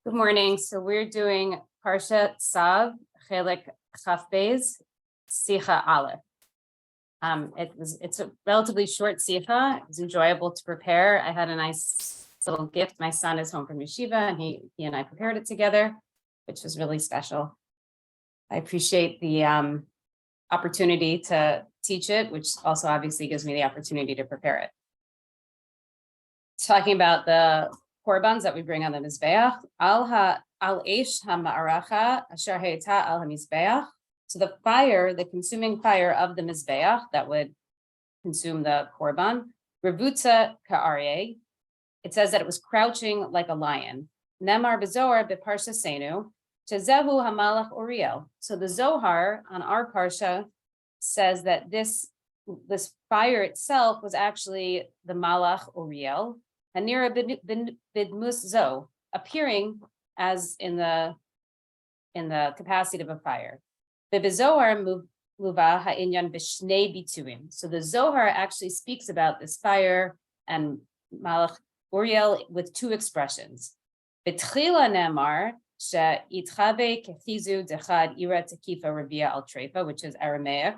Good morning. So we're doing Parsha Tzav, Chelek Chaf Beis, Sicha Aleph. It's a relatively short sicha. It was enjoyable to prepare. I had a nice little gift. My son is home from yeshiva, and he and I prepared it together, which was really special. I appreciate the opportunity to teach it, which also obviously gives me the opportunity to prepare it. Talking about the korbans that we bring on the mizbeach, al eish ha'ma'aracha asher heita al hamizbeach. So the fire, the consuming fire of the mizbeach that would consume the korban, revutza ka'aryeh. It says that it was crouching like a lion. Nemar b'zohar b'parsha senu shezehu hamalach Uriel. So the Zohar on our parsha says that this fire itself was actually the malach Uriel. Hanira bidmus zo, appearing as in the capacity of a fire. Bibizohar muva ha'inyan b'shnei bituim. So the Zohar actually speaks about this fire and malach Uriel with two expressions. B'tchila nemar she'itchabe kechizu dechad ira tekifa rabia al treifa, which is Aramaic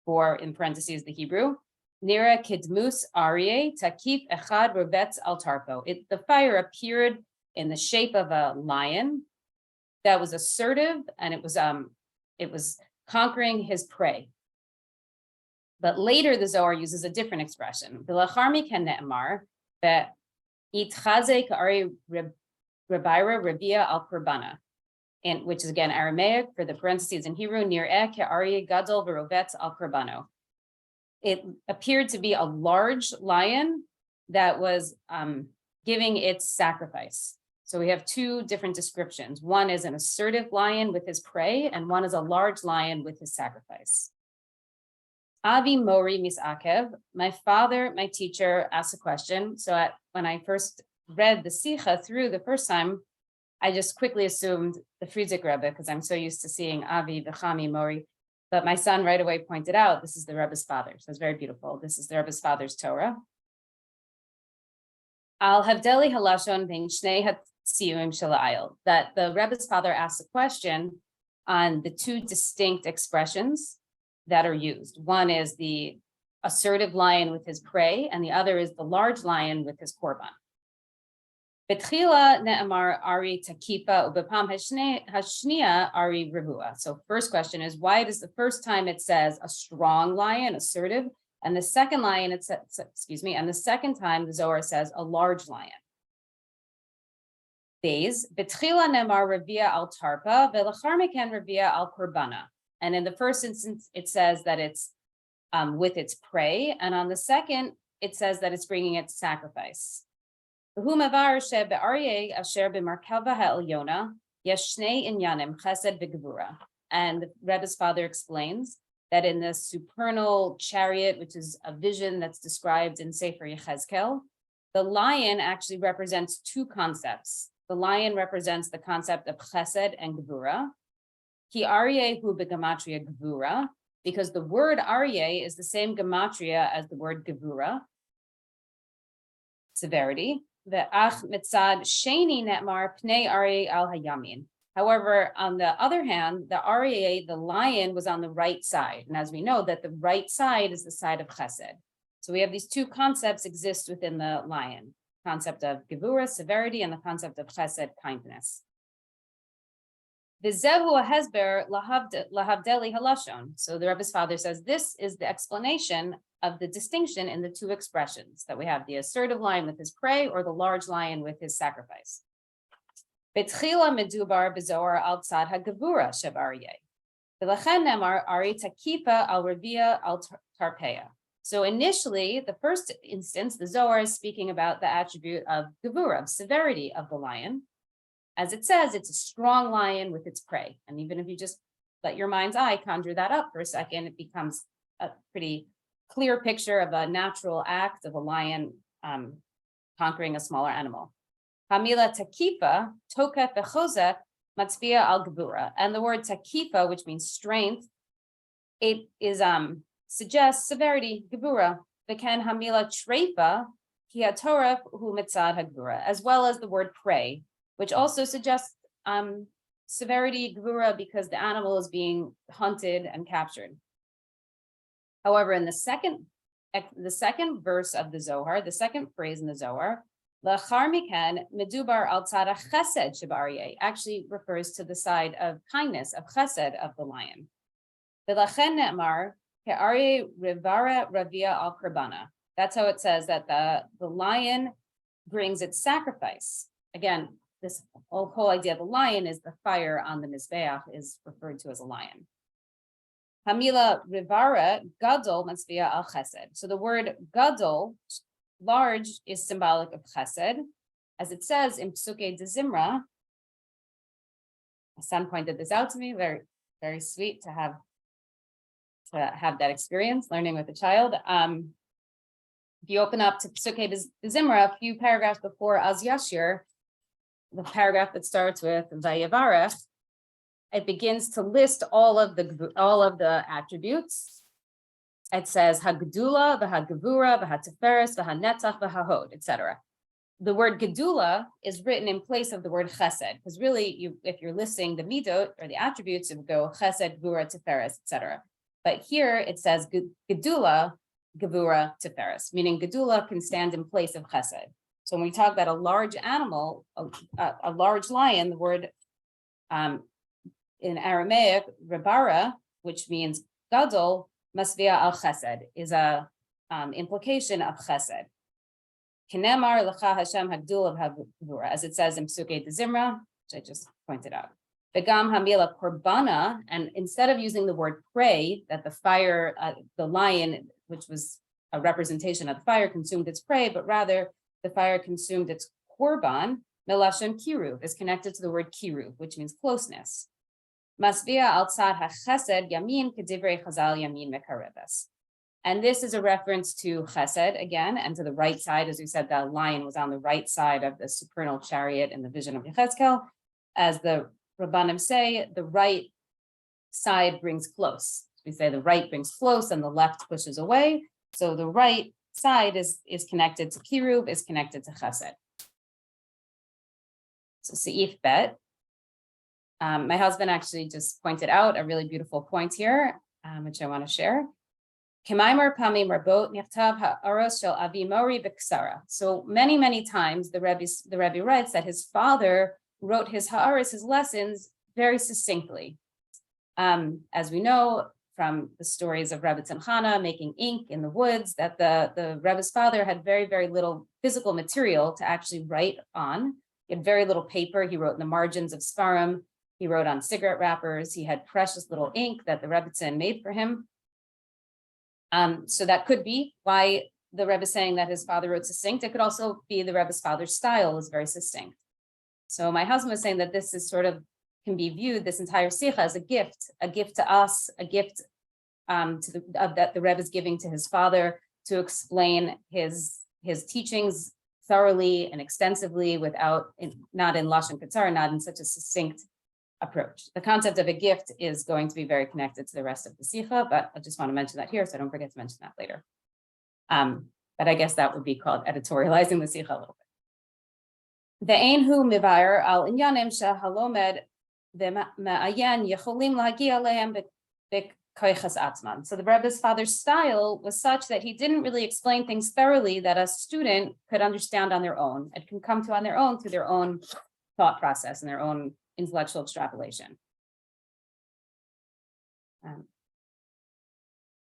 for, in parentheses, the Hebrew. Nira kidmus aryeh takif echad rovetz al tarpo. The fire appeared in the shape of a lion that was assertive, and it was conquering his prey. But later the Zohar uses a different expression. V'lachar miken ne'emar be'itchaze ka'ari rebaira revia al kurbana, and which is again Aramaic for the parentheses in Hebrew. Nir'eh ka'ari gadol v'rovetz al kurbano. It appeared to be a large lion that was giving its sacrifice. So we have two different descriptions. One is an assertive lion with his prey, and one is a large lion with his sacrifice. Avi Mori Misakev, my father, my teacher, asked a question. So when I first read the Sicha through the first time, I just quickly assumed the Frierdiker Rebbe, because I'm so used to seeing Avi V'chami Mori. But my son right away pointed out, this is the Rebbe's father. So it's very beautiful. This is the Rebbe's father's Torah. Al havdeli halashon bein shnei hatziyuim shel, that the Rebbe's father asked a question on the two distinct expressions that are used. One is the assertive lion with his prey, and the other is the large lion with his korban. Betchila ne'amar ari takipa ubepam hashnia ari revua. So first question is, why does the first time it says a strong lion, assertive, and the second lion it says, and the second time the Zohar says a large lion? Days betchila ne'amar revia al tarpa velachar meken revia al kurbana. And in the first instance, it says that it's with its prey, and on the second, it says that it's bringing its sacrifice. And the Rebbe's father explains that in the supernal chariot, which is a vision that's described in Sefer Yechezkel, the lion actually represents two concepts. The lion represents the concept of chesed and gevura. Ki aryeh hu begematria gevura, because the word aryeh is the same gematria as the word gevura, severity. The ach mitzad sheni netmar pnei aryeh al hayamin. However, on the other hand, the aryeh, the lion, was on the right side, and as we know, that the right side is the side of chesed. So we have these two concepts exist within the lion: concept of gevura, severity, and the concept of chesed, kindness. V'zehu hesber lahavdeli halashon. So the Rebbe's father says this is the explanation of the distinction in the two expressions, that we have the assertive lion with his prey or the large lion with his sacrifice. Betchila medubar bezohar al tzad hagevura shebaryeh. V'lachen nemar ari takipa al revia al tarpeya. So initially, the first instance, the Zohar is speaking about the attribute of gevura, of severity of the lion. As it says, it's a strong lion with its prey. And even if you just let your mind's eye conjure that up for a second, it becomes a pretty clear picture of a natural act of a lion conquering a smaller animal. Hamila takifa, tokef v'chozek, matzvia al gevura. And the word takifa, which means strength, it is suggests severity, gevura. V'ken hamila treifa, ki hatoref hu mitzad hagevura, as well as the word prey. which also suggests severity gvura because the animal is being hunted and captured. However, in the second verse of the Zohar, the second phrase in the Zohar, L'achar miken medubar al tzad chesed shebaryeh, actually refers to the side of kindness, of chesed of the lion. V'lachen ne'emar ke'aryeh rivara ravia al kurbana. That's how it says that the lion brings its sacrifice. Again, this whole idea of the lion is the fire on the mizbeach is referred to as a lion. Hamila rivara gadol masvia al chesed. So the word gadol, large, is symbolic of chesed, as it says in Psuke de Zimra. My son pointed this out to me. Very, very sweet to have that experience, learning with a child. If you open up to Psuke de Zimra, a few paragraphs before Az Yashir, the paragraph that starts with Vayevarech, it begins to list all of the attributes. It says Hagdula, V'Hagavura, V'Hatiferes, V'Hanetzach, V'Hahod, etc. The word Gedula is written in place of the word Chesed, because really, if you're listing the midot or the attributes, it would go Chesed, Gvura, Tiferes, etc. But here it says Gedula, Gevura, Tiferes, meaning Gedula can stand in place of Chesed. So when we talk about a large animal, a large lion, the word in Aramaic, Rebara, which means Gadol, Masvia al Chesed, is a implication of Chesed. Kinemar L'cha Hashem Hagdul of Havura, as it says in Psuke de Zimra, which I just pointed out. Begam Hamila Korbana, and instead of using the word prey, that the fire, the lion, which was a representation of the fire, consumed its prey, but rather the fire consumed its korban, Melashon Kiruv is connected to the word Kiruv, which means closeness. Masvia al tzad hachesed yamin kedivrei chazal yamin mekarebes. And this is a reference to chesed again, and to the right side, as we said, the lion was on the right side of the supernal chariot in the vision of Yechezkel. As the Rabbanim say, the right side brings close. We say the right brings close and the left pushes away. So the right side is connected to Kiruv, is connected to chesed. So Seif Bet. My husband actually just pointed out a really beautiful point here, which I want to share. So many, many times the Rebbe writes that his father wrote his ha'aros, his lessons, very succinctly. As we know from the stories of Rebbe Tzimchana making ink in the woods, that the Rebbe's father had very, very little physical material to actually write on. He had very little paper. He wrote in the margins of Sfarim. He wrote on cigarette wrappers. He had precious little ink that the Rebbetzin made for him. So that could be why the Rebbe is saying that his father wrote succinct. It could also be the Rebbe's father's style is very succinct. So my husband was saying that this is sort of can be viewed, this entire sikha, as a gift to us, a gift that the Rebbe is giving to his father to explain his teachings thoroughly and extensively not in Lashon Katzar, not in such a succinct approach. The concept of a gift is going to be very connected to the rest of the sikha, but I just want to mention that here so I don't forget to mention that later. But I guess that would be called editorializing the sikha a little bit. The Einhu Mivayer al Inyanim Shahalomed Ma'ayan Yecholim Lagi Aleim B'Koichas Atzman. So the Rebbe's father's style was such that he didn't really explain things thoroughly that a student could understand on their own. It can come to on their own through their own thought process and their own intellectual extrapolation.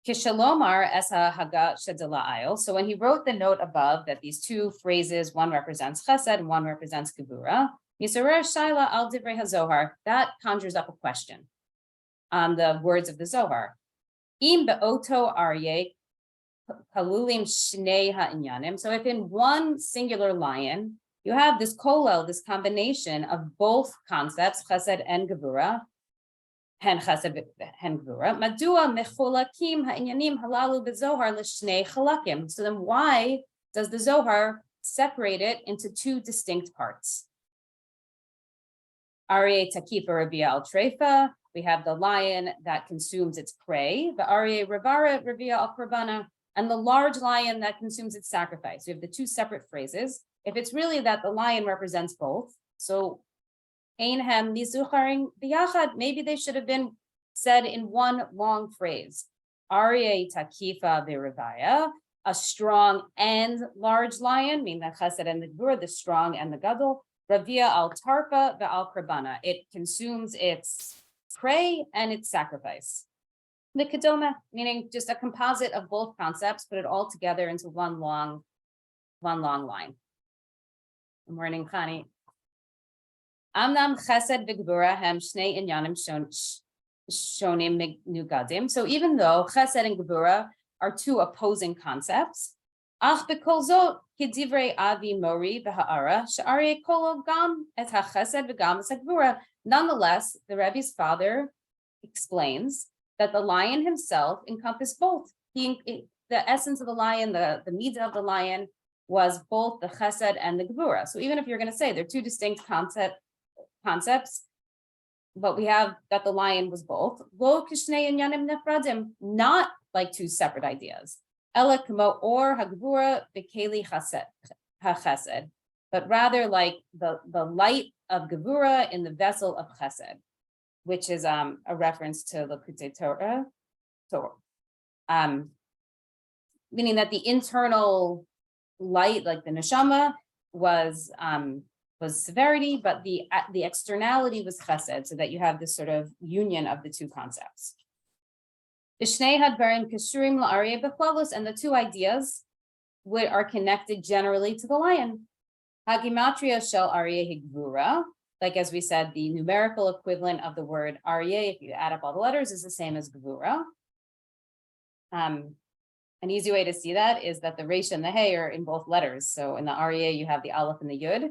Kishalomar Esa Haga Shadila'il. So when he wrote the note above that these two phrases, one represents Chesed and one represents Gevura, Yisrael Shaila al Divrei HaZohar, that conjures up a question on the words of the Zohar. Im be'oto aryeh kalulim shnei ha'inyanim. So if in one singular lion, you have this kolel, this combination of both concepts, Chesed and Gevura, Hen Chesed Hen Gevura. Madua mecholakim ha'inyanim halalu bezohar l'shnei chalakim. So then, why does the Zohar separate it into two distinct parts? Aryeh takifa rabia al treifa. We have the lion that consumes its prey. The Aryeh revara rabia al korbana, and the large lion that consumes its sacrifice. We have the two separate phrases. If it's really that the lion represents both, So Einhem mizucharing biyachad, maybe they should have been said in one long phrase. Aryeh takifa v'revaya, a strong and large lion, meaning the chesed and the gvura, the strong and the gadol. Ravia al tarpa ve'al karbana, it consumes its prey and its sacrifice. The kedoma, meaning just a composite of both concepts, put it all together into one long line. Good morning, Khani. Amnam chesed v'gvura hem shnei inyanim shonim nugadim. So even though chesed and gvura are two opposing concepts, ach b'kol zot kedivrei avi mori v'ha'ara she'aryeh kolo gam et hachesed v'gam es hagvura. Nonetheless, the Rebbe's father explains that the lion himself encompassed both. The essence of the lion, the midah of the lion was both the chesed and the gvura. So even if you're going to say they're two distinct concepts, but we have that the lion was both. Lo kishnei inyanim nefradim, not like two separate ideas. Ela kamo or hagvura b'keli chesed, but rather like the light of gevura in the vessel of chesed, which is a reference to Lakutei Torah, meaning that the internal light, like the neshama, was severity, but the externality was chesed, so that you have this sort of union of the two concepts. And the two ideas are connected generally to the lion. Hagimatria shel aryeh higvura, like as we said, the numerical equivalent of the word aryeh, if you add up all the letters, is the same as gvura. An easy way to see that is that the resh and the hey are in both letters. So in the aryeh, you have the aleph and the yud,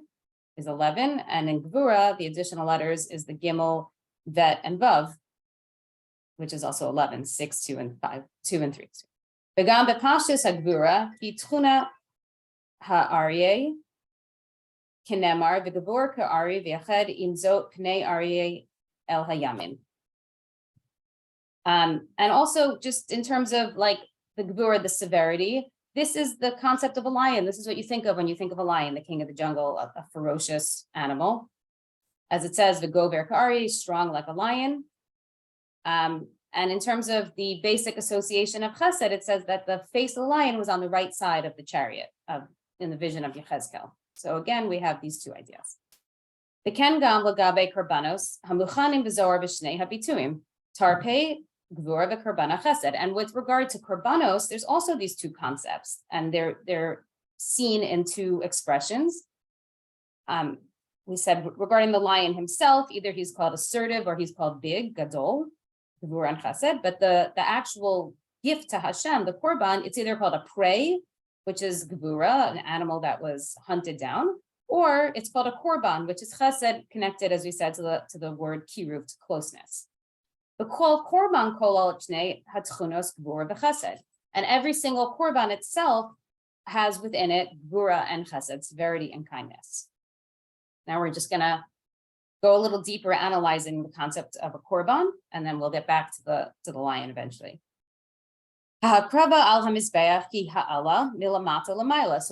is 11, and in gvura, the additional letters is the gimel, vet, and vav, which is also 11, 6, 2, and 5, 2 and 3. Begam bepashtus hagvura hitchuna ha'aryeh kinemar v'gavur ka'ari v'yached imzot pnei aryeh el hayamin. And also just in terms of like the gvura, the severity, this is the concept of a lion. This is what you think of when you think of a lion, the king of the jungle, a ferocious animal. As it says, v'gover ka'ari, strong like a lion. And in terms of the basic association of chesed, it says that the face of the lion was on the right side of the chariot in the vision of Yechezkel. So again, we have these two ideas. The ken gam lagabe karbanos hamuchanim v'zohar b'shnei habituim tarpei gvura v'karbana chesed. And with regard to karbanos, there's also these two concepts, and they're seen in two expressions. We said regarding the lion himself, either he's called assertive or he's called big, gadol, gvura and chesed. But the actual gift to Hashem, the korban, it's either called a prey, which is gvura, an animal that was hunted down, or it's called a korban, which is chesed, connected, as we said, to the word kiruv, to closeness. The kol korban kol al shnei hatchunos gvura v'chesed, and every single korban itself has within it gvura and chesed, severity and kindness. Now we're just gonna go a little deeper analyzing the concept of a korban, and then we'll get back to the lion eventually. So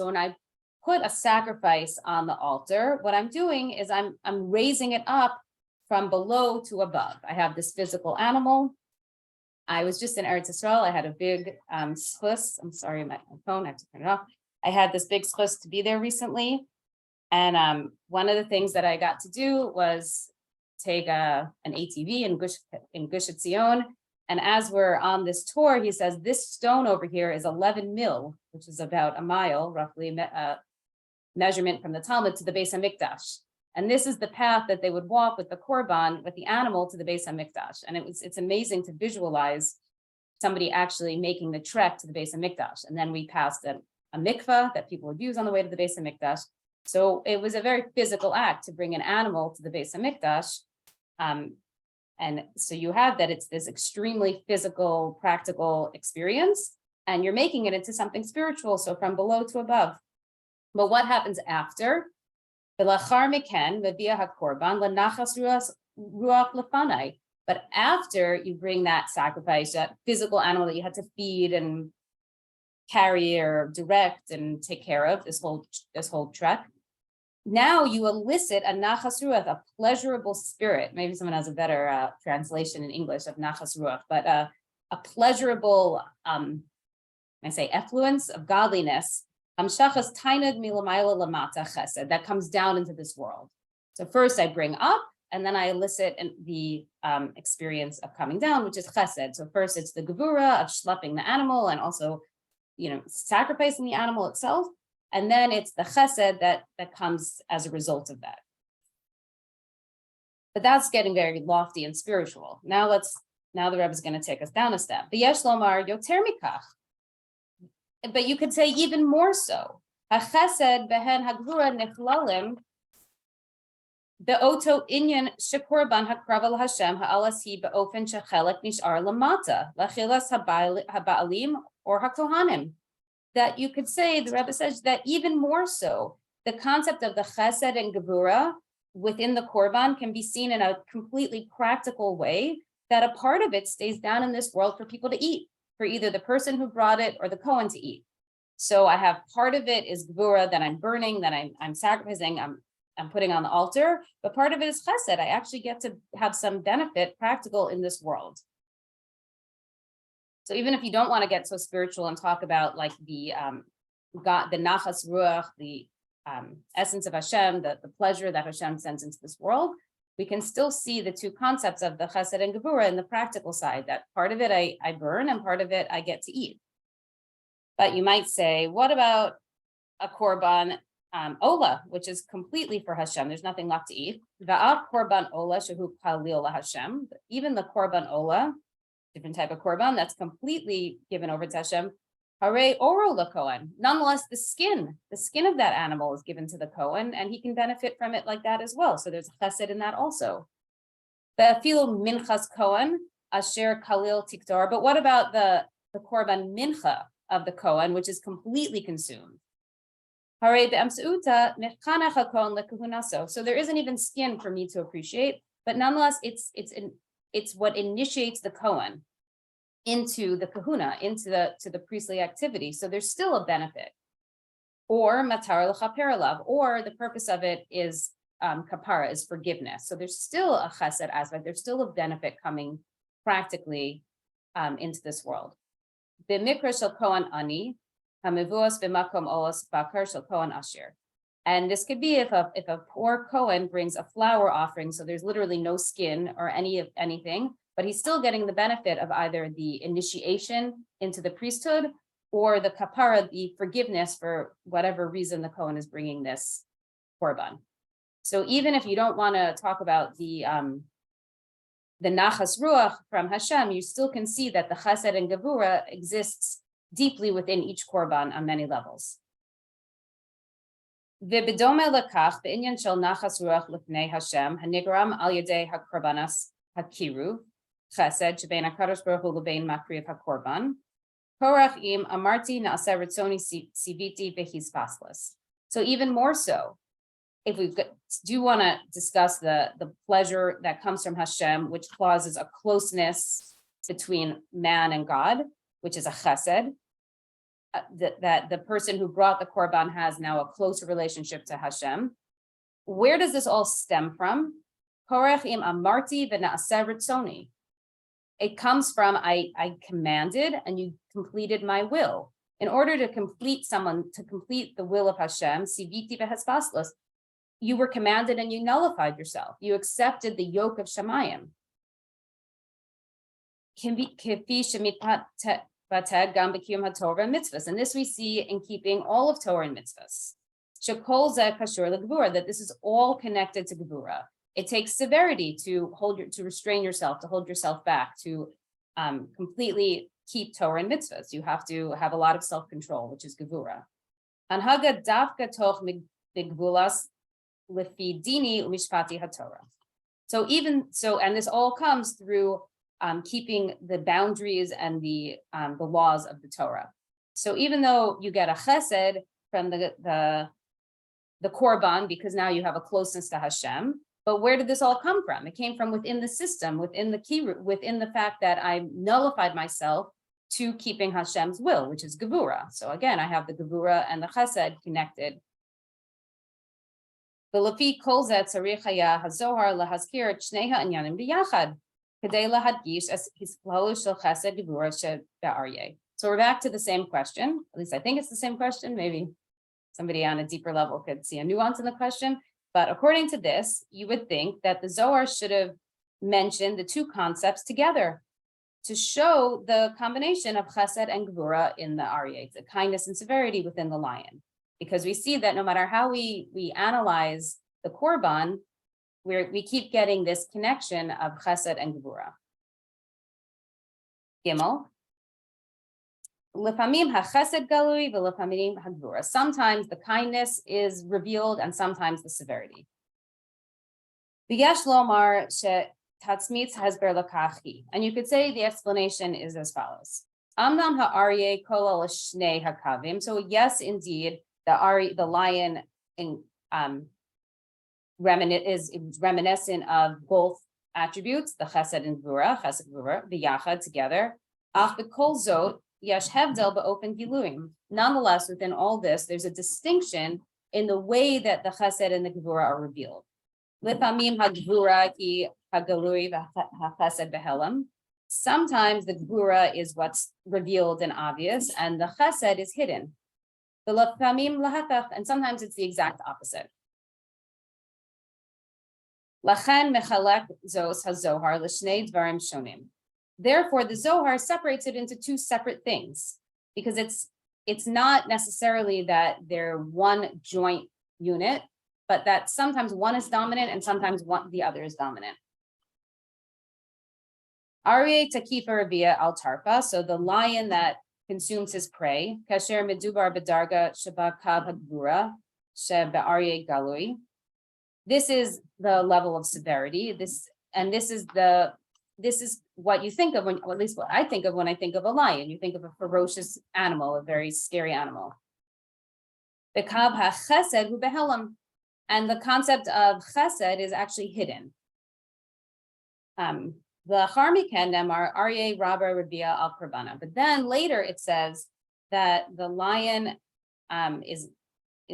when I put a sacrifice on the altar, what I'm doing is I'm raising it up from below to above. I have this physical animal. I was just in Eretz Yisrael. I had a big schus. I'm sorry, my phone, I have to turn it off. I had this big schus to be there recently. And one of the things that I got to do was take an ATV in Gush Etzion. And as we're on this tour, he says, this stone over here is 11 mil, which is about a mile, roughly, measurement from the Talmud to the Beis HaMikdash. And this is the path that they would walk with the korban, with the animal, to the Beis HaMikdash. And it's amazing to visualize somebody actually making the trek to the Beis HaMikdash. And then we passed a mikvah that people would use on the way to the Beis HaMikdash. So it was a very physical act to bring an animal to the Beis HaMikdash. And so you have that it's this extremely physical, practical experience, and you're making it into something spiritual, so from below to above. But what happens after? But after you bring that sacrifice, that physical animal that you had to feed and carry or direct and take care of this whole trek, Now you elicit a nachas ruach, a pleasurable spirit. Maybe someone has a better translation in English of nachas ruach, but a pleasurable, I say, effluence of godliness. Hamshachas tainad milamayla lamata chesed, that comes down into this world. So first I bring up, and then I elicit the experience of coming down, which is chesed. So first it's the gevura of schlepping the animal and also, sacrificing the animal itself. And then it's the chesed that comes as a result of that. But that's getting very lofty and spiritual. Now the Rebbe is going to take us down a step. V'yesh lomar yoter mikach. But you could say even more so. HaChesed behen hagvura nechlalim be'oto inyan shekorban hakrav Hashem ha'alasi be'ofen shechelek nishar lamata lachilas haba'alim or hakohanim. That you could say, the Rebbe says that even more so, the concept of the chesed and gevura within the korban can be seen in a completely practical way, that a part of it stays down in this world for people to eat, for either the person who brought it or the Kohen to eat. So I have part of it is gevura that I'm burning, that I'm sacrificing, I'm putting on the altar, but part of it is chesed. I actually get to have some benefit practical in this world. So even if you don't want to get so spiritual and talk about like the God, the nachas ruach, the essence of Hashem, the pleasure that Hashem sends into this world, we can still see the two concepts of the chesed and gevura in the practical side, that part of it I burn and part of it I get to eat. But you might say, what about a korban ola, which is completely for Hashem? There's nothing left to eat. Va'af korban ola shehu palil Hashem. Even the korban ola, different type of korban that's completely given over to Hashem. Hare oro lakohen. Nonetheless, the skin of that animal is given to the Kohen, and he can benefit from it like that as well. So there's chesed in that also. Be'afilu minchas Kohen asher kalil tiktor. But what about the korban mincha of the Kohen, which is completely consumed? Hare be'amseuta nechkanach hakohen lekahunaso. So there isn't even skin for me to appreciate, but nonetheless, it's what initiates the Kohen into the kahuna, into the priestly activity. So there's still a benefit. Or matar l'chaper alav, or the purpose of it is kapara, is forgiveness. So there's still a chesed aspect. There's still a benefit coming practically into this world. B'mikra shel kohen ani, hamivuos b'makom olos bakar shel kohen asher. And this could be if a poor Kohen brings a flour offering, so there's literally no skin or anything, but he's still getting the benefit of either the initiation into the priesthood or the kapara, the forgiveness for whatever reason the Kohen is bringing this korban. So even if you don't want to talk about the nachas ruach from Hashem, you still can see that the chesed and gevura exists deeply within each korban on many levels. V'bedome lekach be'inyan shel nachas ruach lifnei Hashem hanigram al yedei hakorbanas hakiru chesed shebein hakadosh baruch hu lebein makriv hakorban korach im amarti na'aseh ritzoni siviti v'hispaslas. So even more so, if we do want to discuss the pleasure that comes from Hashem, which causes a closeness between man and God, which is a chesed, that the person who brought the korban has now a closer relationship to Hashem. Where does this all stem from? Korech im amarti v'na'aseh ritzoni. It comes from I commanded and you completed my will. In order to complete the will of Hashem, siviti v'hespaslos, you were commanded and you nullified yourself. You accepted the yoke of Shemayim. And this we see in keeping all of Torah and mitzvahs. That this is all connected to gevura. It takes severity to restrain yourself, to hold yourself back, to completely keep Torah and mitzvahs. You have to have a lot of self-control, which is gevura. Anhaga dafka toch migvulas lefi dini umishpati haTorah. So and this all comes through keeping the boundaries and the laws of the Torah. So even though you get a chesed from the korban, because now you have a closeness to Hashem, but where did this all come from? It came from within the system, within the fact that I nullified myself to keeping Hashem's will, which is gevura. So again, I have the gevura and the chesed connected. ולפי כל זה צריך היה הזוהר להזכיר את שני העניינים ביחד, כדי להדגיש את הסכלו של חסד גבורה שבאריה. So we're back to the same question. At least I think it's the same question. Maybe somebody on a deeper level could see a nuance in the question. But according to this, you would think that the Zohar should have mentioned the two concepts together to show the combination of chesed and gvura in the aryeh, the kindness and severity within the lion. Because we see that no matter how we analyze the korban, we keep getting this connection of chesed and gvura. Gimel. Lefamim hachesed galui v'lefamim hagvura. Sometimes the kindness is revealed and sometimes the severity. V'yesh lomar she'tatzmitz hasber lakachi. And you could say the explanation is as follows. Amnam ha'aryeh kol al shnei hakavim. So yes, indeed, the lion is reminiscent of both attributes, the chesed and gvura, v'yachad together. Ach b'kol zot yesh hevdel ba'open giluim. Nonetheless, within all this, there's a distinction in the way that the chesed and the gvura are revealed. Lifamim hagvura ki hagalui v'chesed behelam. Sometimes the gvura is what's revealed and obvious, and the chesed is hidden. And sometimes it's the exact opposite. Lachen mechalek zos hazohar l'shnei dvarim shonim. Therefore, the Zohar separates it into two separate things, because it's not necessarily that they're one joint unit, but that sometimes one is dominant and sometimes the other is dominant. Aryeh takifa rabia al tarpa, so the lion that consumes his prey, kasher medubar bedarga sheba kav hagvura sheba aryeh galui. This is the level of severity. This is what you think of when, or at least what I think of when I think of a lion. You think of a ferocious animal, a very scary animal. The kav ha-chesed hu behelam, and the concept of chesed is actually hidden. The Charmiken are Aryeh Rabba Rabia al Kurbana. But then later it says that the lion is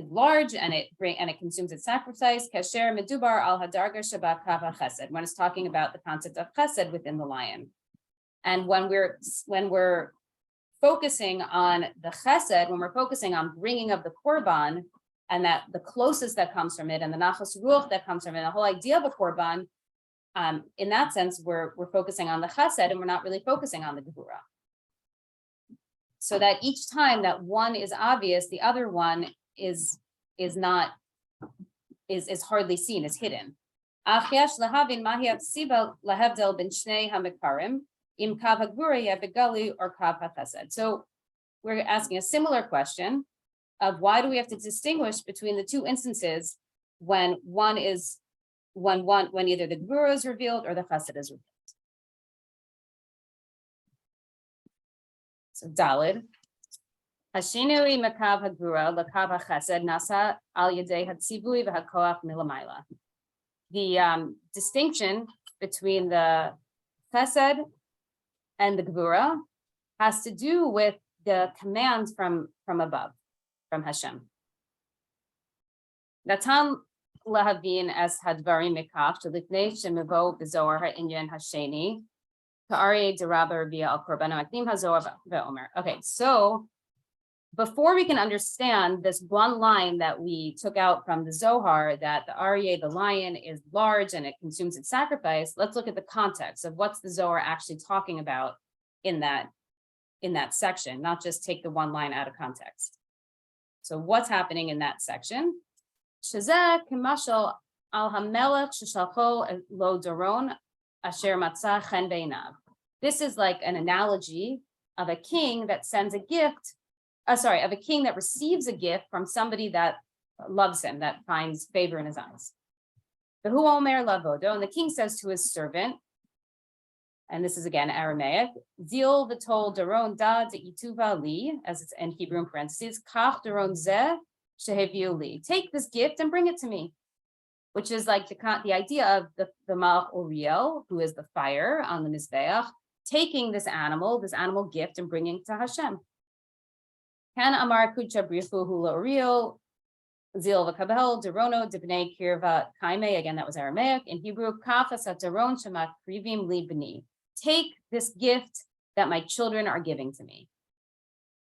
large and it consumes its sacrifice. Kasher medubar al hadarga sheba kav chesed, when it's talking about the concept of chesed within the lion. And when we're focusing on the chesed, when we're focusing on bringing of the korban, and that the closest that comes from it, and the nachas ruach that comes from it, the whole idea of a korban, in that sense, we're focusing on the chesed and we're not really focusing on the gevura. So that each time that one is obvious, the other one is hardly seen, is hidden. So we're asking a similar question of why do we have to distinguish between the two instances when either the gvura is revealed or the chesed is revealed. So Dalid. Hashinui makav hagvura lakav hachesed nasa al yedei hatzivui v'hakoach milamayla. The distinction between the chesed and the gvura has to do with the commands from above, from Hashem. Natan lahavin as hadvarim mikach shelifnei shemivo b'zohar ha'inyan hasheni ka'aryeh derabah rabia al korban makdim hazohar ve'omer. Okay, so before we can understand this one line that we took out from the Zohar, that the Aryeh, the lion, is large and it consumes its sacrifice, let's look at the context of what's the Zohar actually talking about in that section, not just take the one line out of context. So what's happening in that section? Shazeh kimashal al hamelech sheshalcho lo doron asher matzah chen beinav. This is like an analogy of a king that sends a gift. Of a king that receives a gift from somebody that loves him, that finds favor in his eyes. And the king says to his servant, and this is again Aramaic, Zil v'tol daron da de'ituva li, as it's in Hebrew in parentheses, kach daron zeh sheheviu li. Take this gift and bring it to me, which is like the idea of the Malach Uriel, who is the fire on the Mizbeach, taking this animal gift and bringing it to Hashem. Can Amar Kucha Brifu Hula Uriel Zil v'kabel derono dibnei kirva kaime. Again, that was Aramaic. In Hebrew, kafas deron shemat krivim li b'ni. Take this gift that my children are giving to me.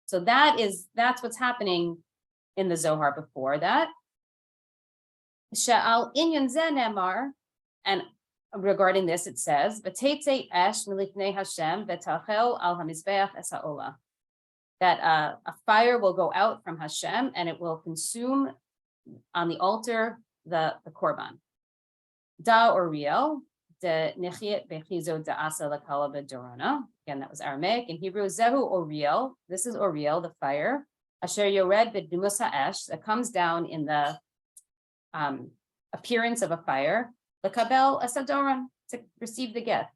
So that's what's happening in the Zohar before that. Sha'al inyan zeh nemar, and regarding this, it says, "V'teitze esh milifnei Hashem v'tachel al hamizbeach es ha'olah." That a fire will go out from Hashem and it will consume on the altar the korban. Da Oriel, de nechiet bechizo da asa lakala bedorona. Again, that was Aramaic. In Hebrew, zehu Oriel. This is Oriel, the fire. Asher yored b'dumus ha'esh, that comes down in the appearance of a fire. L'kabel asadoron, to receive the gift.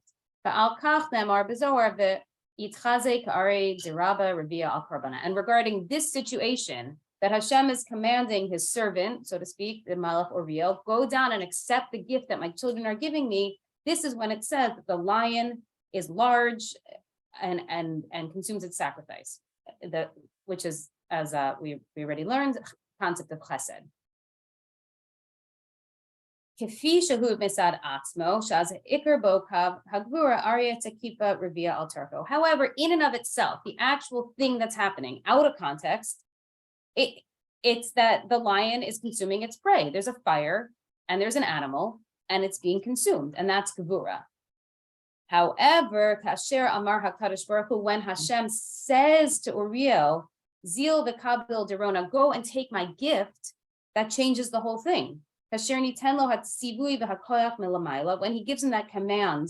Ba'al kach nemar b'zohar v'itchazek are diraba revia al korbana. And regarding this situation, that Hashem is commanding his servant, so to speak, the Malach Oriel, go down and accept the gift that my children are giving me. This is when it says that the lion is large and consumes its sacrifice, which is, as we already learned, concept of chesed. Kefi shahud mesad atzmo shaz ikar bokav hagvura arya tekipa revia al tarko. However, in and of itself, the actual thing that's happening out of context, it's that the lion is consuming its prey. There's a fire and there's an animal and it's being consumed, and that's gevura. However, kasher amar hakadosh baruch hu, when Hashem says to Uriel, zil v'kabil derona, go and take my gift, that changes the whole thing. Kasher niten lo hatzivui v'hakoyach milamayla, when he gives him that command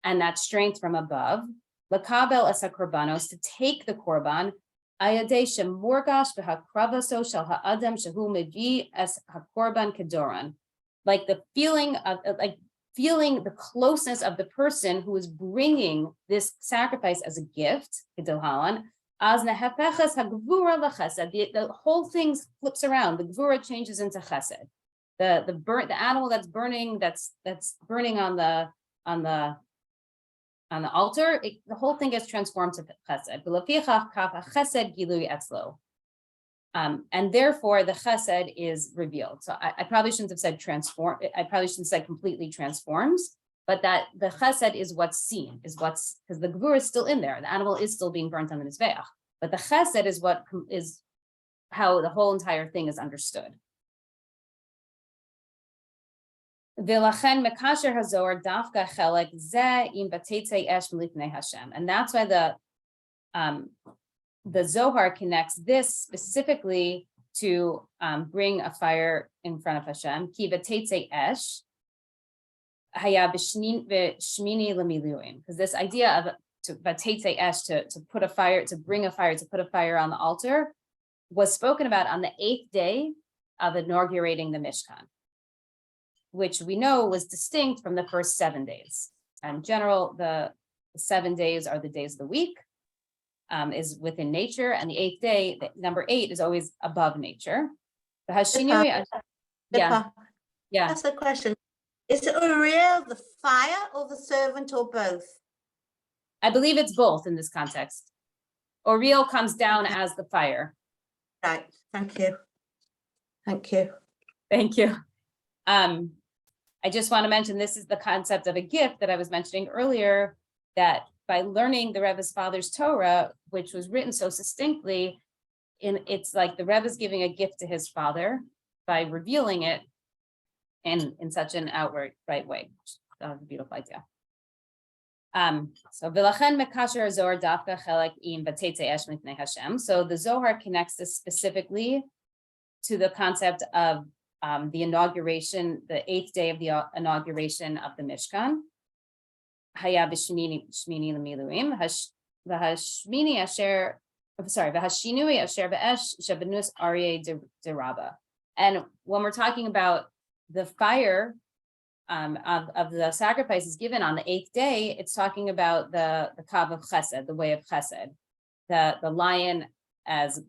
and that strength from above, l'kabel es hakorbanos, to take the korban, ayadesha morgash v'hakravaso shel ha'adam shehu mevi es hakorban kedoran, like the feeling of feeling the closeness of the person who is bringing this sacrifice as a gift, the whole thing flips around. The gvura changes into chesed. The animal that's burning on the altar, the whole thing gets transformed to chesed. And therefore the chesed is revealed. So I probably shouldn't have said transform. I probably shouldn't have said completely transforms, but that the chesed is what's seen, is what's, because the gvur is still in there. The animal is still being burnt on the mizbeach, but the chesed is what is how the whole entire thing is understood. V'lachen mekasher hazor dafka chelek zeh im bateitei esh milifnei Hashem, and that's why the Zohar connects this specifically to bring a fire in front of Hashem. Ki v'teitze esh haya b'shmini l'miluim, because this idea of v'teitze esh, to put a fire, to bring a fire, to put a fire on the altar, was spoken about on the 8th day of inaugurating the Mishkan, which we know was distinct from the first 7 days. In general, the 7 days are the days of the week. Is within nature, and the 8th day, number 8, is always above nature. Yeah. That's the question. Is it Uriel the fire or the servant or both? I believe it's both in this context. Uriel comes down as the fire. Right. Thank you. Thank you. Thank you. I just want to mention, this is the concept of a gift that I was mentioning earlier, that by learning the Rebbe's father's Torah, which was written so succinctly, it's like the Rebbe is giving a gift to his father by revealing it in such an outright right way. That was a beautiful idea. So v'lachen mekasher Zohar dafka chelek im bateitze esh mifnei Hashem. So the Zohar connects this specifically to the concept of the inauguration, the 8th day of the inauguration of the Mishkan. Haya b'shmini l'miluim v'hashmini asher, v'hashinui asher b'esh shebenus aryeh deraba. And when we're talking about the fire of the sacrifices given on the 8th day, it's talking about the kav of chesed, the way of chesed, the lion as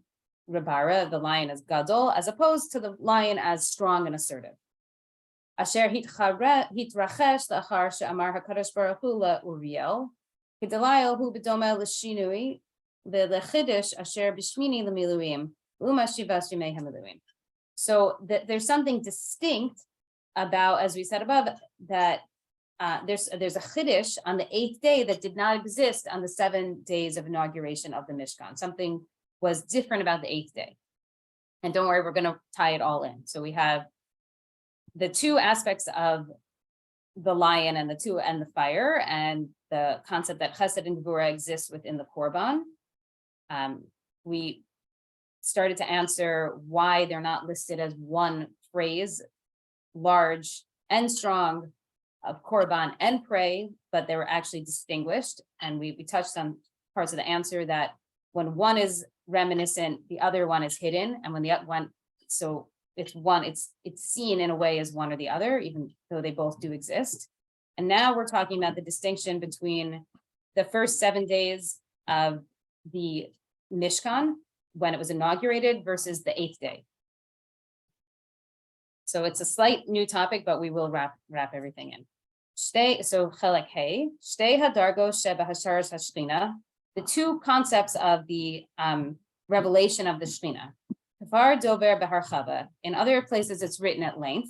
rebara, the lion as gadol, as opposed to the lion as strong and assertive. Asher hitrachesh la'achar she'amar hakadosh baruch hu la'Uriel, kedalayel hu b'doma l'shinui v'lechidish asher b'shmini l'miluim u'ma shivas yemei hamiluim. So that there's something distinct about, as we said above, that there's a chiddush on the 8th day that did not exist on the 7 days of inauguration of the Mishkan. Something was different about the 8th day. And don't worry, we're going to tie it all in. So we have the two aspects of the lion and the fire, and the concept that chesed and gvura exists within the korban. We started to answer why they're not listed as one phrase, large and strong, of korban and prey, but they were actually distinguished. And we touched on parts of the answer that when one is reminiscent, the other one is hidden. And when the other one, so it's one, it's seen in a way as one or the other, even though they both do exist. And now we're talking about the distinction between the first 7 days of the Mishkan, when it was inaugurated, versus the 8th day. So it's a slight new topic, but we will wrap everything in. So Chelek Hey, Shtei Hadargo Sheba Hasharas Hashchina, the two concepts of the revelation of the Shechina. Kafar Dover Beharchava. In other places, it's written at length.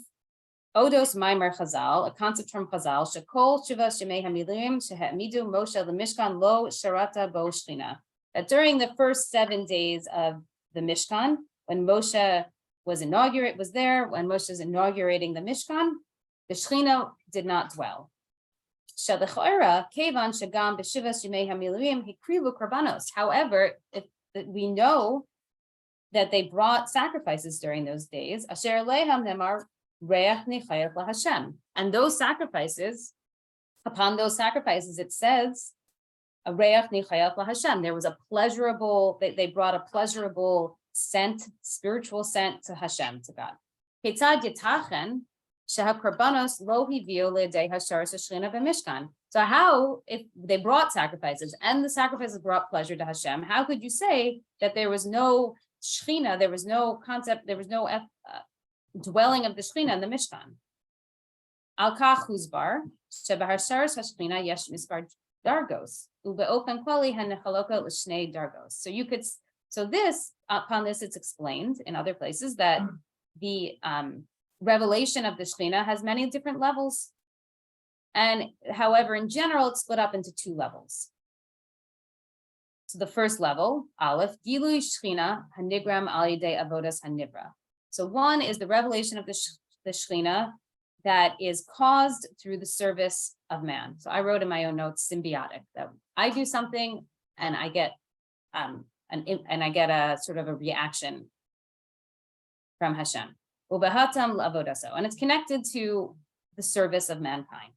Odos Maimer Chazal, a concept from Chazal. Shekol Shiva Shemei Hamilim Shehemidu Moshe LeMishkan Lo Sharata Bo Shechina. That during the first 7 days of the Mishkan, when Moshe was there, when Moshe is inaugurating the Mishkan, the Shechina did not dwell. However, we know that they brought sacrifices during those days. And those sacrifices, upon those sacrifices, it says, there was a pleasurable, they brought a pleasurable scent, spiritual scent to Hashem, to God. So how, if they brought sacrifices and the sacrifices brought pleasure to Hashem, how could you say that there was no Shechina, there was no concept, there was no dwelling of the Shechina in the Mishkan? Al-Kach Huzbar, Shebahasharas Hashchina Yesh Mispar Dargos, Ubeopen Kwali Hanechaloka L'Shnei Dargos. So you could, so this, upon this, it's explained in other places that the revelation of the Shechina has many different levels. And however, in general, it's split up into 2 levels. So the first level, Aleph, Gilui Shechina Hanigram Al Yidei Avodas Hanivra. So one is the revelation of the Shechina that is caused through the service of man. So I wrote in my own notes, symbiotic, that I do something and I get a sort of a reaction from Hashem. Ubehatam la'avodaso, and it's connected to the service of mankind.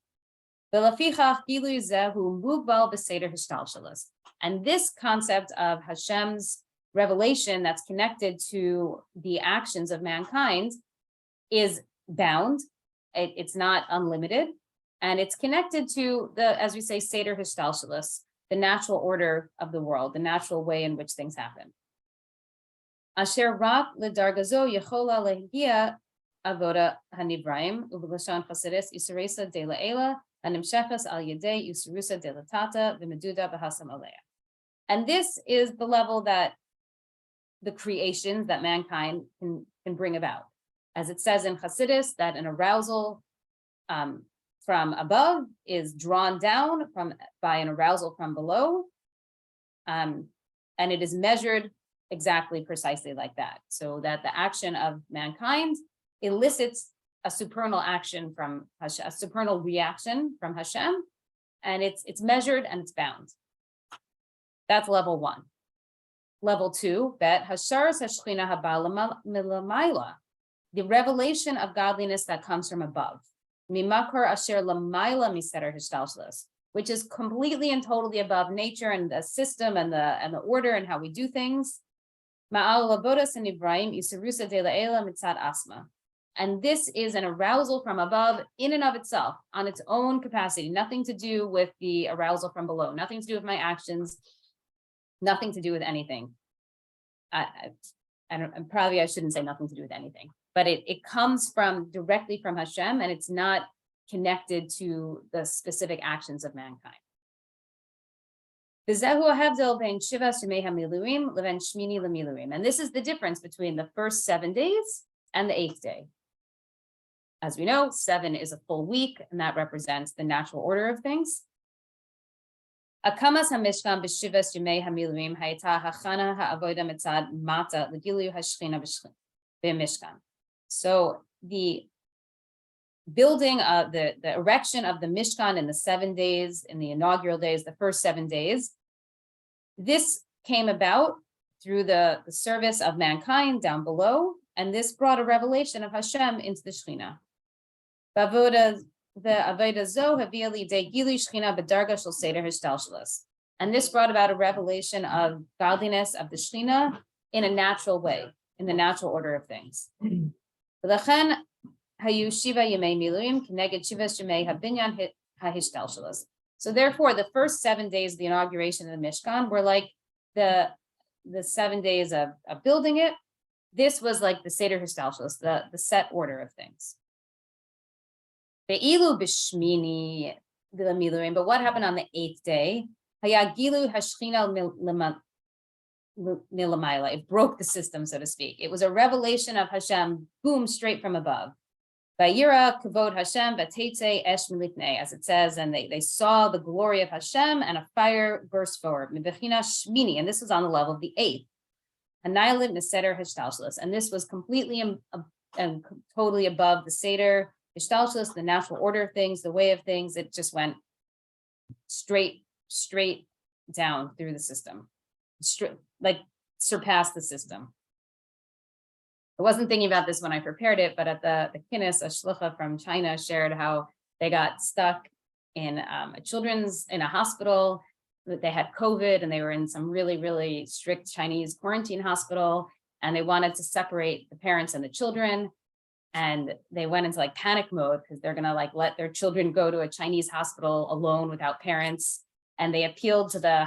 And this concept of Hashem's revelation that's connected to the actions of mankind is bound. It's not unlimited, and it's connected to the, as we say, Seder Hishtalshalos, the natural order of the world, the natural way in which things happen. Asher rak ledargazo yechola lehigia avoda hanibraim ubelashon chasidis isuresa de laela animshechas al yedei usurusa de latata v'meduda b'hasam aleya. And this is the level that the creations that mankind can bring about. As it says in Chassidus, that an arousal from above is drawn down by an arousal from below, and it is measured exactly precisely like that, so that the action of mankind elicits a supernal action from Hashem, a supernal reaction from Hashem, and it's measured and it's bound. That's level 1. Level 2, bet Hasharas Hashchina Habala Milamayla, the revelation of godliness that comes from above. Mimakor Asher Lamayla Miseter Hishtalshlos, which is completely and totally above nature and the system and the order and how we do things. Ma'al Labodas and Ibrahim Isarusa de Laela Mitzad Asma. And this is an arousal from above in and of itself, on its own capacity, nothing to do with the arousal from below, nothing to do with my actions, nothing to do with anything. Probably I shouldn't say nothing to do with anything, but it comes directly from Hashem, and it's not connected to the specific actions of mankind. And this is the difference between the first 7 days and the 8th day. As we know, 7 is a full week, and that represents the natural order of things. Akamas hamishkan b'shivas yemei hamiluim hayta hachana ha'avoda mitzad mata l'gilu hashchina b'mishkan. So the building of the erection of the Mishkan in the 7 days, in the inaugural days, the first 7 days, this came about through the service of mankind down below, and this brought a revelation of Hashem into the Shekhinah. And this brought about a revelation of godliness of the Shekhinah in a natural way, in the natural order of things. So therefore, the first 7 days of the inauguration of the Mishkan were like the 7 days of building it. This was like the Seder Histalshalos, the set order of things. But what happened on the 8th day? It broke the system, so to speak. It was a revelation of Hashem, boom, straight from above. Vayira kavod Hashem v'teitze esh milifnei, as it says, and they saw the glory of Hashem, and a fire burst forward. Mibechina shmini, and this was on the level of the 8th. Hanaylim neseder hishtalshalos, and this was completely and totally above the seder hishtalshalos, the natural order of things, the way of things. It just went straight down through the system, like surpassed the system. I wasn't thinking about this when I prepared it, but at the kinnis, a shlucha from China shared how they got stuck in a hospital. They had COVID and they were in some really, really strict Chinese quarantine hospital, and they wanted to separate the parents and the children. And they went into like panic mode because they're gonna like let their children go to a Chinese hospital alone without parents. And they appealed to the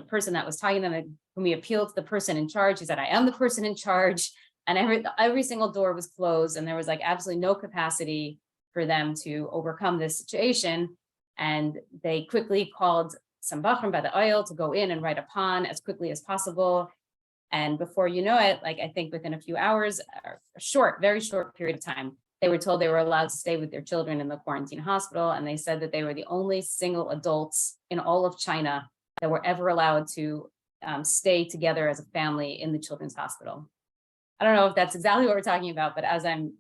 person that was talking to them. When we appealed to the person in charge, he said, "I am the person in charge." And every single door was closed, and there was like absolutely no capacity for them to overcome this situation. And they quickly called some bachrim by the oil to go in and write a pon as quickly as possible. And before you know it, like I think within a few hours, a very short period of time, they were told they were allowed to stay with their children in the quarantine hospital. And they said that they were the only single adults in all of China that were ever allowed to stay together as a family in the children's hospital. I don't know if that's exactly what we're talking about, but as I'm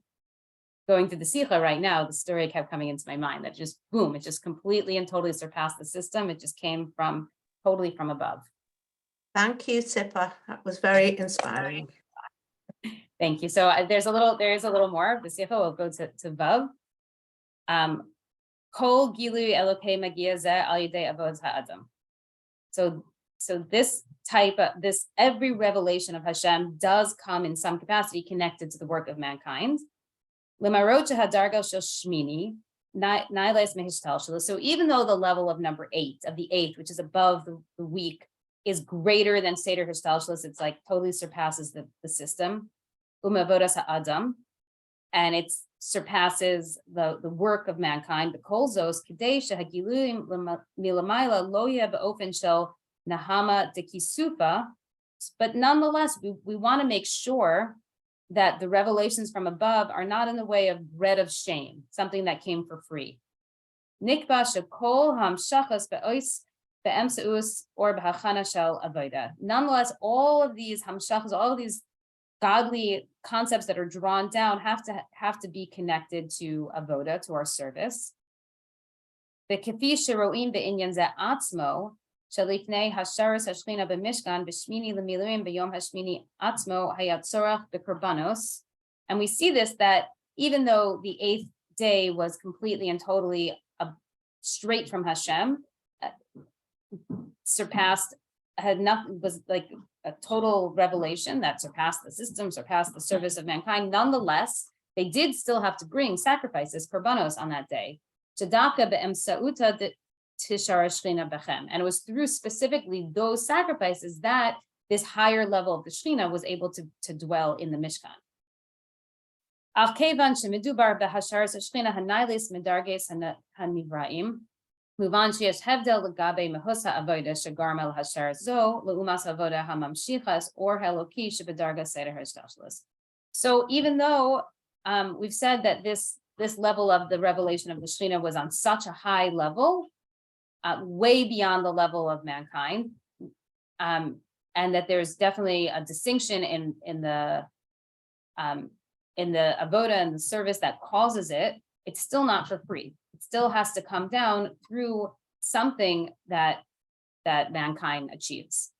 going through the Sikha right now, the story kept coming into my mind that just boom, it just completely and totally surpassed the system. It just came totally from above. Thank you, Tzipa. That was very inspiring. Thank you. So there is a little more of the Sikha. We'll go to Vav. Kol Gilu Elokei Magia Zeh Al Yidei Avos Ha'adam. So this every revelation of Hashem does come in some capacity connected to the work of mankind. So even though the level of number 8 of the 8th, which is above the week, is greater than Seder Histalshalos, it's like totally surpasses the system. And it surpasses the work of mankind. The kolzos kadesha hagiluim milamayla loya beofen shel Nahama de Kisufa, but nonetheless, we want to make sure that the revelations from above are not in the way of bread of shame, something that came for free. Nikba shekol hamshachas be'ois be'emseus or b'hachana shel avoda. Nonetheless, all of these hamshachas, all of these godly concepts that are drawn down have to be connected to avoda, to our service. Be'kefi sheroim be'inyan ze atzmo. And we see this that even though the 8th day was completely and totally straight from Hashem, was like a total revelation that surpassed the system, surpassed the service of mankind. Nonetheless, they did still have to bring sacrifices, korbanos, on that day. And it was through specifically those sacrifices that this higher level of the Shekhinah was able to dwell in the Mishkan. So even though we've said that this level of the revelation of the Shekhinah was on such a high level, way beyond the level of mankind, and that there's definitely a distinction in the avoda and the service that causes it, it's still not for free. It still has to come down through something that mankind achieves.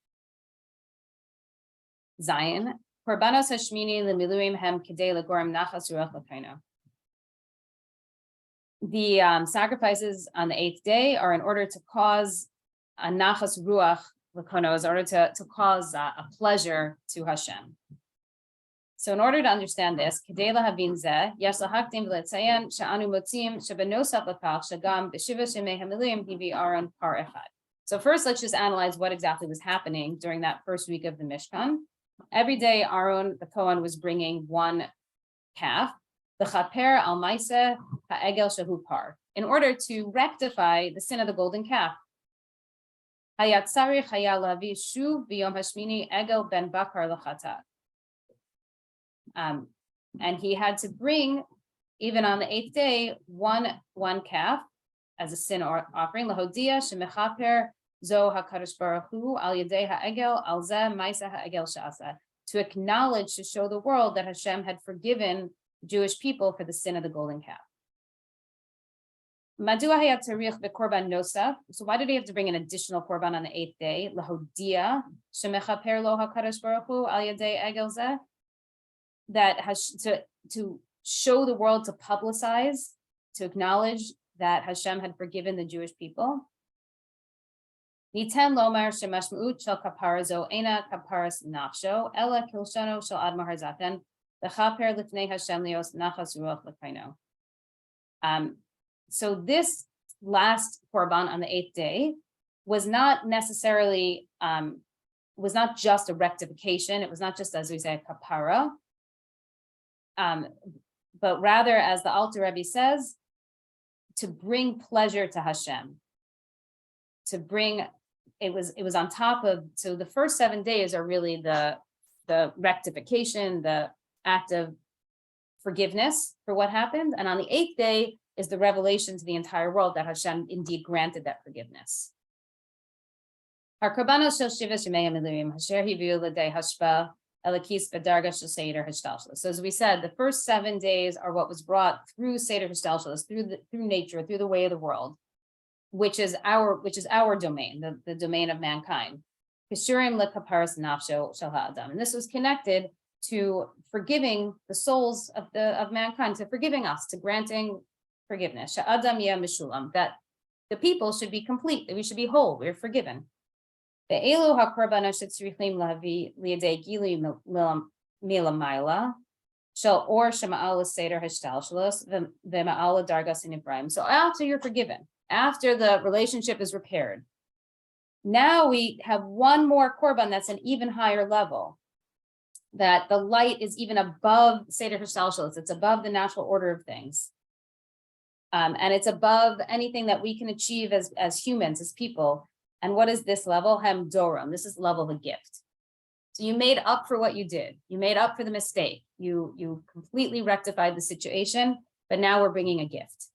Zion, korbanos hashmini lemiluim hem kidei legorem nachas ruach l'kaino. The sacrifices on the 8th day are in order to cause a nachas ruach l'kono, in order to cause a pleasure to Hashem. So in order to understand this, kidei lahavin zeh, yesh lahakdim v'letzayen she'anu motzim shebenosaf l'kach shegam b'shiva shemei hamiluim hivi aron par echad. So first, let's just analyze what exactly was happening during that first week of the Mishkan. Every day, Aaron, the Kohen, was bringing one calf, the chaper al maiseh ha'egel shehu par, in order to rectify the sin of the golden calf. Hayat tzarich haya lavi shuv b'yom hashmini egel ben bakar l'chatat. And he had to bring, even on the 8th day, one calf as a sin offering, lahodia shemechaper zo hakadosh baruch hu al yedei ha'egel al zeh ma'aseh ha'egel she'asa, to acknowledge, to show the world that Hashem had forgiven Jewish people for the sin of the golden calf. Madua hayat tarich bekorban nosaf. So why did he have to bring an additional korban on the 8th day? Lahodia shemechaper lo hakadosh baruch hu al yedei egel zeh. That has to show the world, to publicize, to acknowledge that Hashem had forgiven the Jewish people. Niten lomar shemashmut shel kapara zo ena kaparas nafsho ela kilshono shel admar hazaken lechaper lifnei Hashem lios nachas ruach l'kaino. So this last korban on the 8th day was not necessarily was not just a rectification. It was not just, as we say, a kapara. But rather, as the Alter Rebbe says, to bring pleasure to Hashem, to bring, it was on top of, so the first 7 days are really the rectification, the act of forgiveness for what happened. And on the 8th day is the revelation to the entire world that Hashem indeed granted that forgiveness. So as we said, the first 7 days are what was brought through Seder Hishtalshalos, through nature, through the way of the world, which is our domain, the domain of mankind. And this was connected to forgiving the souls of mankind, to forgiving us, to granting forgiveness. That the people should be complete, that we should be whole, we're forgiven. The elu hakorbanos shetzrichim lahavi liyadei gili milamayla shel or shema'ala seder hashtalshalos v'ma'ala dargas in Ibrahim. So after you're forgiven, after the relationship is repaired, now we have one more korban that's an even higher level, that the light is even above seder hashtalshalos. It's above the natural order of things, and it's above anything that we can achieve as humans, as people. And what is this level? Hem doram. This is the level of a gift. So you made up for what you did. You made up for the mistake. You completely rectified the situation, but now we're bringing a gift.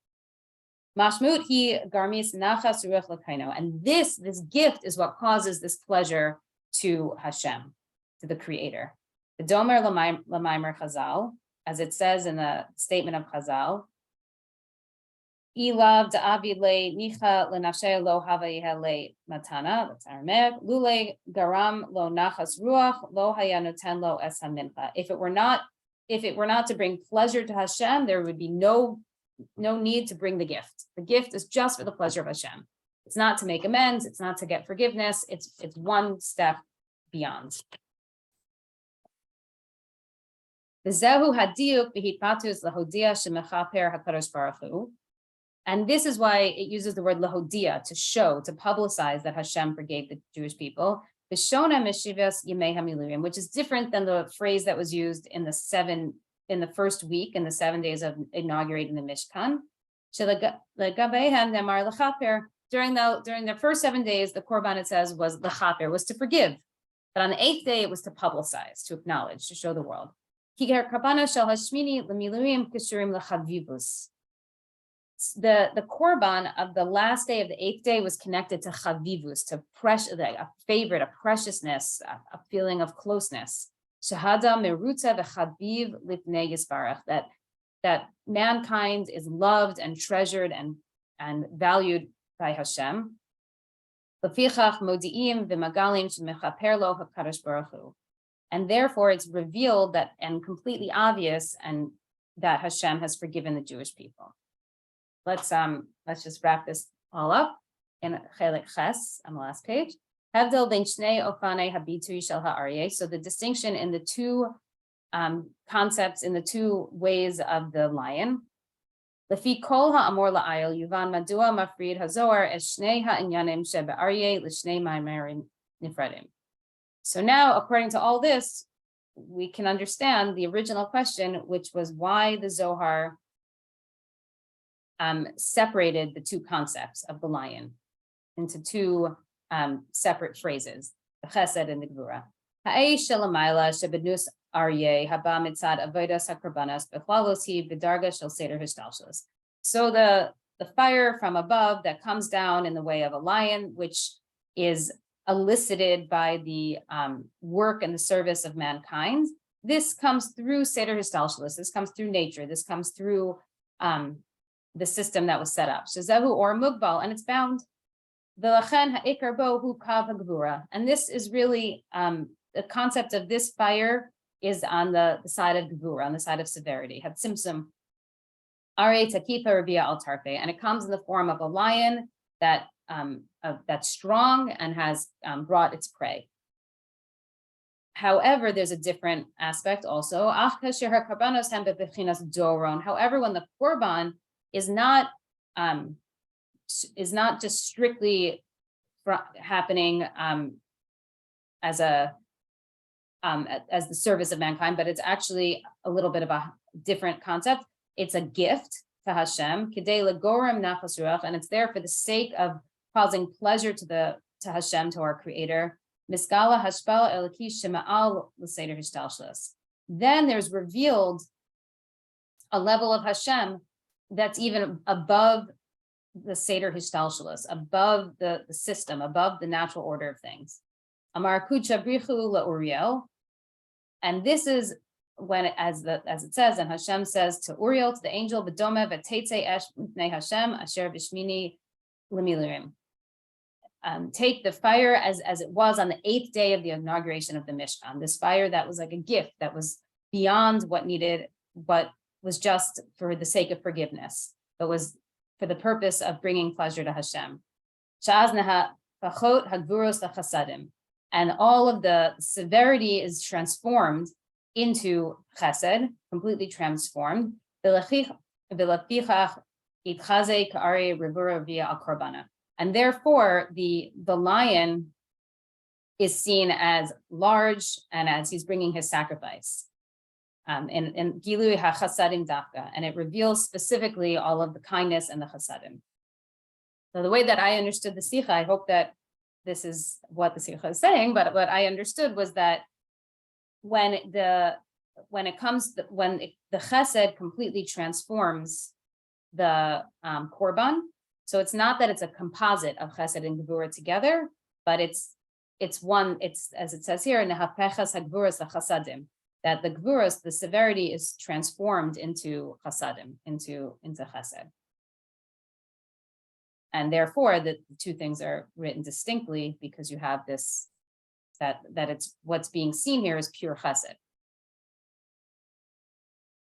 Mashmut hi garmis nachas ruach l'kaino. And this gift is what causes this pleasure to Hashem, to the Creator. The domer l'maimer Chazal, as it says in the statement of Chazal, Ilav da'avid le nicha lenafshe lo hava le matana. That's Aramaic. Lule garam lo nachas ruach lo haya noten lo es hamincha. If it were not to bring pleasure to Hashem, there would be no need to bring the gift. The gift is just for the pleasure of Hashem. It's not to make amends. It's not to get forgiveness. It's one step beyond. V'zehu hadiuk b'hitpatus lahodia shemechaper hakadosh baruch hu. And this is why it uses the word lahodia, to show, to publicize that Hashem forgave the Jewish people. B'shona meshivas yemei hamiluim, which is different than the phrase that was used in the first week, in the 7 days of inaugurating the Mishkan. During the first 7 days, the korban, it says, was the chaper, was to forgive. But on the 8th day, it was to publicize, to acknowledge, to show the world. The korban of the last day of the 8th day was connected to chavivus, to a favorite, a preciousness, a feeling of closeness. Shahada meruta v'chaviv lifnei Yisbarach, that mankind is loved and treasured and valued by Hashem. Lefichach modi'im v'magalim shemechaper lo hakadosh baruch hu. And therefore it's revealed that and completely obvious and that Hashem has forgiven the Jewish people. Let's just wrap this all up in Chelek Ches on the last page. Havdel ben shnei ofanei habitui shel ha'aryeh. So the distinction in the two concepts, in the two ways of the lion. Lefi kol ha'amor la'ayil yuvan madua mafrid hazohar es shnei ha'inyanim shebe'aryeh l'shnei ma'amerim nifradim. So now, according to all this, we can understand the original question, which was why the Zohar separated the two concepts of the lion into two separate phrases, the chesed and the gvura. Ha'eish shelamayla shebednus aryeh haba mitzad avodas hakorbanos bechlalosi b'darga shel seder hishtalshelus. So the fire from above that comes down in the way of a lion, which is elicited by the work and the service of mankind, this comes through seder hishtalshelus. This comes through nature. This comes through the system that was set up. Shezehu or mugbal, and it's bound. V'lachen ha'ikar bo hu kav ha'gvura. And this is really, the concept of this fire is on the side of gvura, on the side of severity. Hatzimtzum are takifa rabia al tarfe, and it comes in the form of a lion that's strong and has brought its prey. However, there's a different aspect also. However, when the korban is not just strictly happening as the service of mankind, but it's actually a little bit of a different concept. It's a gift to Hashem, and it's there for the sake of causing pleasure to Hashem, to our Creator. Then there's revealed a level of Hashem that's even above the Seder Hishtalshelus, above the system, above the natural order of things. Amar kucha brichu laUriel, and this is when, as it says, and Hashem says to Uriel, to the angel, v'dome v'teitze esh mipnei Hashem asher b'shmini l'milurim. Take the fire as it was on the 8th day of the inauguration of the Mishkan. This fire that was like a gift, that was beyond what was just for the sake of forgiveness, but was for the purpose of bringing pleasure to Hashem. And all of the severity is transformed into chesed, completely transformed. And therefore, the lion is seen as large and as he's bringing his sacrifice. In Gilui HaChasadim Dafka, and it reveals specifically all of the kindness and the chasadim. So the way that I understood the Sikha, I hope that this is what the Sikha is saying, but what I understood was that when the chesed completely transforms the korban, so it's not that it's a composite of chesed and gevura together, but it's as it says here, nehapechas hagvuras lachasadim, that the gvuras, the severity, is transformed into chasadim, into chesed. And therefore, the two things are written distinctly because you have this, that it's what's being seen here is pure chesed.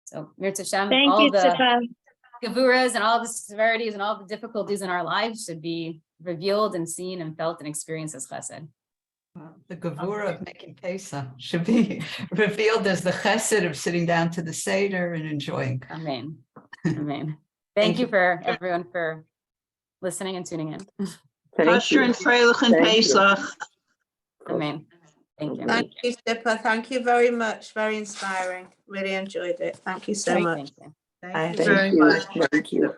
So, Mirza Shem, all the gevuras and all the severities and all the difficulties in our lives should be revealed and seen and felt and experienced as chesed. The gevura of making Pesach should be revealed as the chesed of sitting down to the Seder and enjoying. Amen. Amen. Thank you for everyone for listening and tuning in. Kosher and freilich and Pesach. Amen. Thank you. Thank you, Tzipa. Thank you very much. Very inspiring. Really enjoyed it. Thank you so much. Thank you very much. Thank you.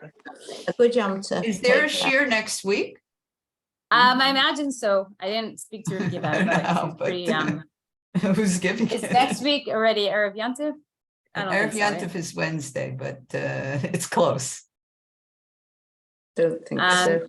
Good Yom Tov. Is there a Take care. shear next week? I imagine so. I didn't speak to Ruki about it, but No, it's pretty, but, who's giving is it? next week already Erev Yom Tov? I don't Erev think so, right? Yantif is Wednesday, but it's close. Don't think Um, so.